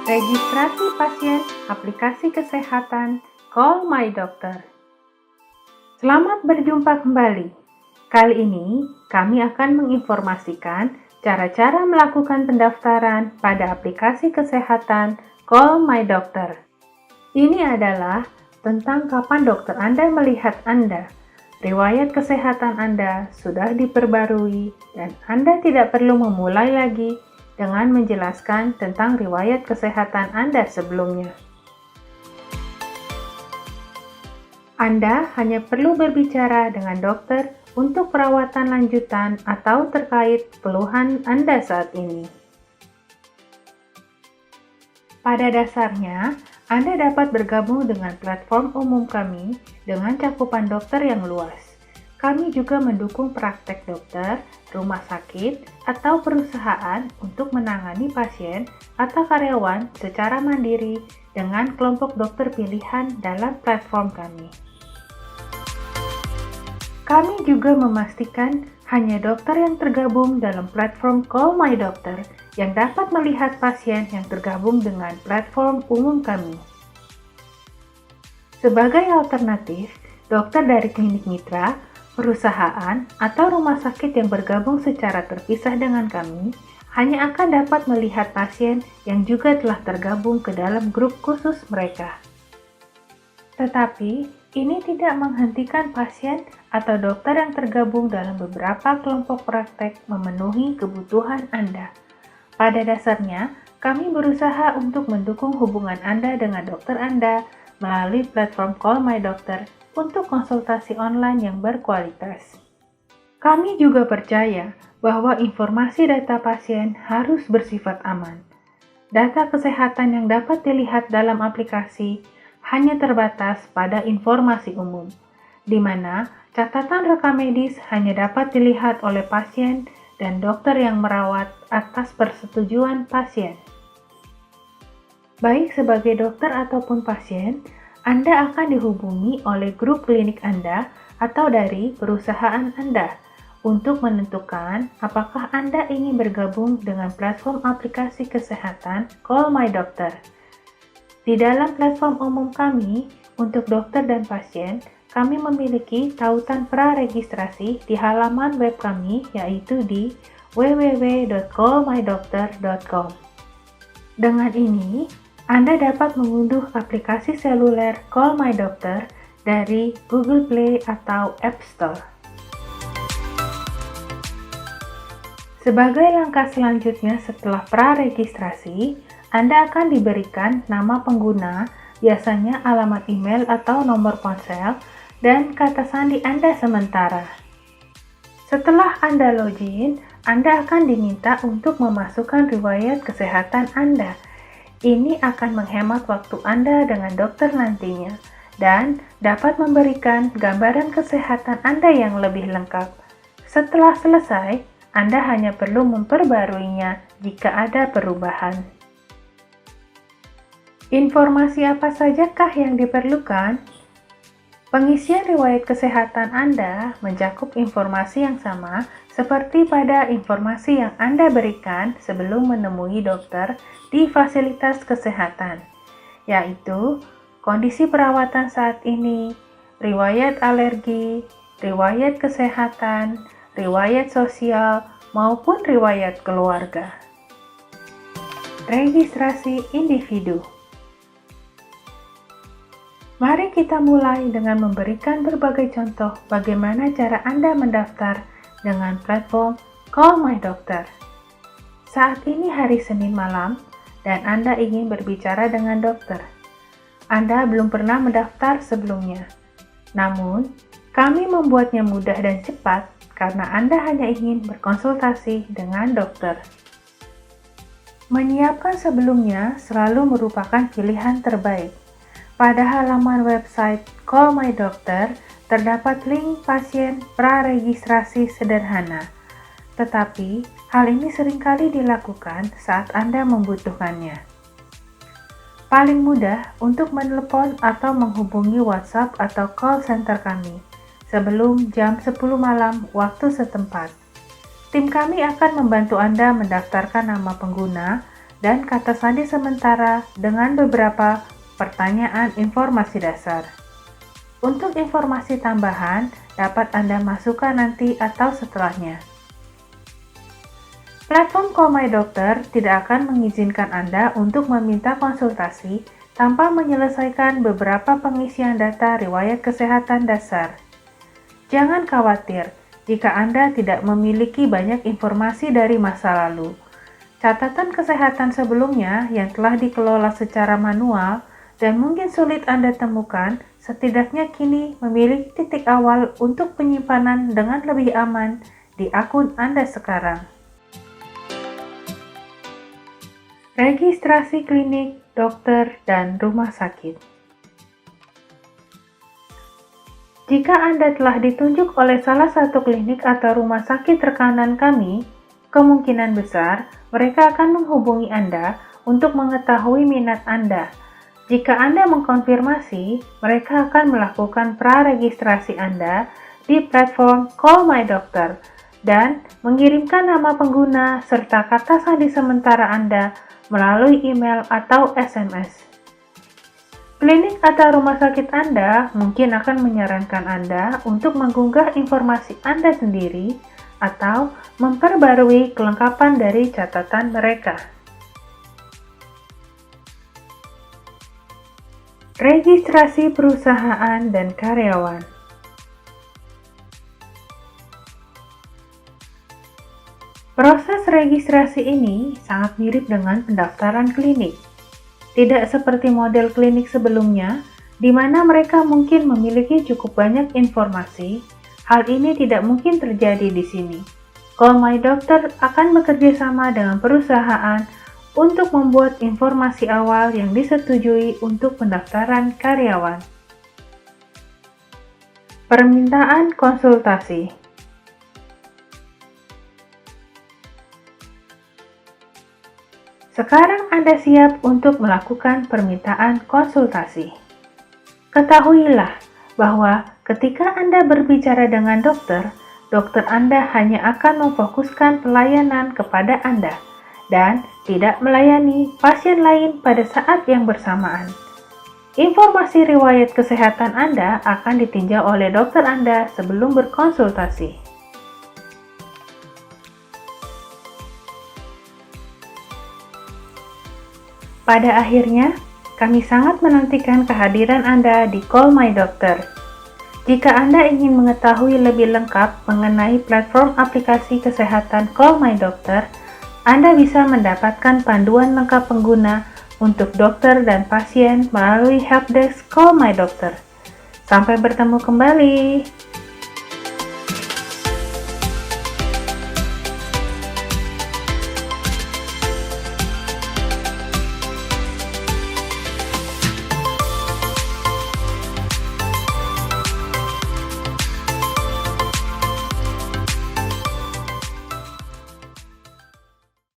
Registrasi pasien aplikasi kesehatan Call My Doctor. Selamat berjumpa kembali. Kali ini kami akan menginformasikan cara-cara melakukan pendaftaran pada aplikasi kesehatan Call My Doctor. Ini adalah tentang kapan dokter Anda melihat Anda. Riwayat kesehatan Anda sudah diperbarui dan Anda tidak perlu memulai lagi dengan menjelaskan tentang riwayat kesehatan Anda sebelumnya. Anda hanya perlu berbicara dengan dokter untuk perawatan lanjutan atau terkait keluhan Anda saat ini. Pada dasarnya, Anda dapat bergabung dengan platform umum kami dengan cakupan dokter yang luas. Kami juga mendukung praktek dokter, rumah sakit, atau perusahaan untuk menangani pasien atau karyawan secara mandiri dengan kelompok dokter pilihan dalam platform kami. Kami juga memastikan hanya dokter yang tergabung dalam platform Call My Doctor yang dapat melihat pasien yang tergabung dengan platform umum kami. Sebagai alternatif, dokter dari klinik mitra, perusahaan, atau rumah sakit yang bergabung secara terpisah dengan kami hanya akan dapat melihat pasien yang juga telah tergabung ke dalam grup khusus mereka. Tetapi, ini tidak menghentikan pasien atau dokter yang tergabung dalam beberapa kelompok praktek memenuhi kebutuhan Anda. Pada dasarnya, kami berusaha untuk mendukung hubungan Anda dengan dokter Anda melalui platform Call My Doctor untuk konsultasi online yang berkualitas. Kami juga percaya bahwa informasi data pasien harus bersifat aman. Data kesehatan yang dapat dilihat dalam aplikasi hanya terbatas pada informasi umum, di mana catatan rekam medis hanya dapat dilihat oleh pasien dan dokter yang merawat atas persetujuan pasien. Baik sebagai dokter ataupun pasien, Anda akan dihubungi oleh grup klinik Anda atau dari perusahaan Anda untuk menentukan apakah Anda ingin bergabung dengan platform aplikasi kesehatan Call My Doctor. Di dalam platform umum kami, untuk dokter dan pasien, kami memiliki tautan praregistrasi di halaman web kami yaitu di www.callmydoctor.com. Dengan ini, Anda dapat mengunduh aplikasi seluler Call My Doctor dari Google Play atau App Store. Sebagai langkah selanjutnya setelah praregistrasi, Anda akan diberikan nama pengguna, biasanya alamat email atau nomor ponsel, dan kata sandi Anda sementara. Setelah Anda login, Anda akan diminta untuk memasukkan riwayat kesehatan Anda. Ini akan menghemat waktu Anda dengan dokter nantinya dan dapat memberikan gambaran kesehatan Anda yang lebih lengkap. Setelah selesai, Anda hanya perlu memperbaruinya jika ada perubahan. Informasi apa sajakah yang diperlukan? Pengisian riwayat kesehatan Anda mencakup informasi yang sama seperti pada informasi yang Anda berikan sebelum menemui dokter di fasilitas kesehatan, yaitu kondisi perawatan saat ini, riwayat alergi, riwayat kesehatan, riwayat sosial, maupun riwayat keluarga. Registrasi individu. Mari kita mulai dengan memberikan berbagai contoh bagaimana cara Anda mendaftar dengan platform Call My Doctor. Saat ini hari Senin malam dan Anda ingin berbicara dengan dokter. Anda belum pernah mendaftar sebelumnya. Namun, kami membuatnya mudah dan cepat karena Anda hanya ingin berkonsultasi dengan dokter. Menyiapkan sebelumnya selalu merupakan pilihan terbaik. Pada halaman website Call My Doctor, terdapat link pasien praregistrasi sederhana. Tetapi, hal ini seringkali dilakukan saat Anda membutuhkannya. Paling mudah untuk menelepon atau menghubungi WhatsApp atau call center kami sebelum jam 10 malam waktu setempat. Tim kami akan membantu Anda mendaftarkan nama pengguna, dan kata sandi sementara dengan beberapa pertanyaan informasi dasar. Untuk informasi tambahan, dapat Anda masukkan nanti atau setelahnya. Platform Call My Doctor tidak akan mengizinkan Anda untuk meminta konsultasi tanpa menyelesaikan beberapa pengisian data riwayat kesehatan dasar. Jangan khawatir jika Anda tidak memiliki banyak informasi dari masa lalu. Catatan kesehatan sebelumnya yang telah dikelola secara manual dan mungkin sulit Anda temukan, setidaknya kini memiliki titik awal untuk penyimpanan dengan lebih aman di akun Anda sekarang. Registrasi klinik, dokter, dan rumah sakit. Jika Anda telah ditunjuk oleh salah satu klinik atau rumah sakit rekanan kami, kemungkinan besar mereka akan menghubungi Anda untuk mengetahui minat Anda. Jika Anda mengkonfirmasi, mereka akan melakukan pra-registrasi Anda di platform Call My Doctor dan mengirimkan nama pengguna serta kata sandi sementara Anda melalui email atau SMS. Klinik atau rumah sakit Anda mungkin akan menyarankan Anda untuk mengunggah informasi Anda sendiri atau memperbarui kelengkapan dari catatan mereka. Registrasi perusahaan dan karyawan. Proses registrasi ini sangat mirip dengan pendaftaran klinik. Tidak seperti model klinik sebelumnya, di mana mereka mungkin memiliki cukup banyak informasi. Hal ini tidak mungkin terjadi di sini. Call My Doctor akan bekerja sama dengan perusahaan untuk membuat informasi awal yang disetujui untuk pendaftaran karyawan. Permintaan konsultasi. Sekarang Anda siap untuk melakukan permintaan konsultasi. Ketahuilah bahwa ketika Anda berbicara dengan dokter, dokter Anda hanya akan memfokuskan pelayanan kepada Anda dan tidak melayani pasien lain pada saat yang bersamaan. Informasi riwayat kesehatan Anda akan ditinjau oleh dokter Anda sebelum berkonsultasi. Pada akhirnya, kami sangat menantikan kehadiran Anda di Call My Doctor. Jika Anda ingin mengetahui lebih lengkap mengenai platform aplikasi kesehatan Call My Doctor, Anda bisa mendapatkan panduan lengkap pengguna untuk dokter dan pasien melalui helpdesk Call My Doctor. Sampai bertemu kembali.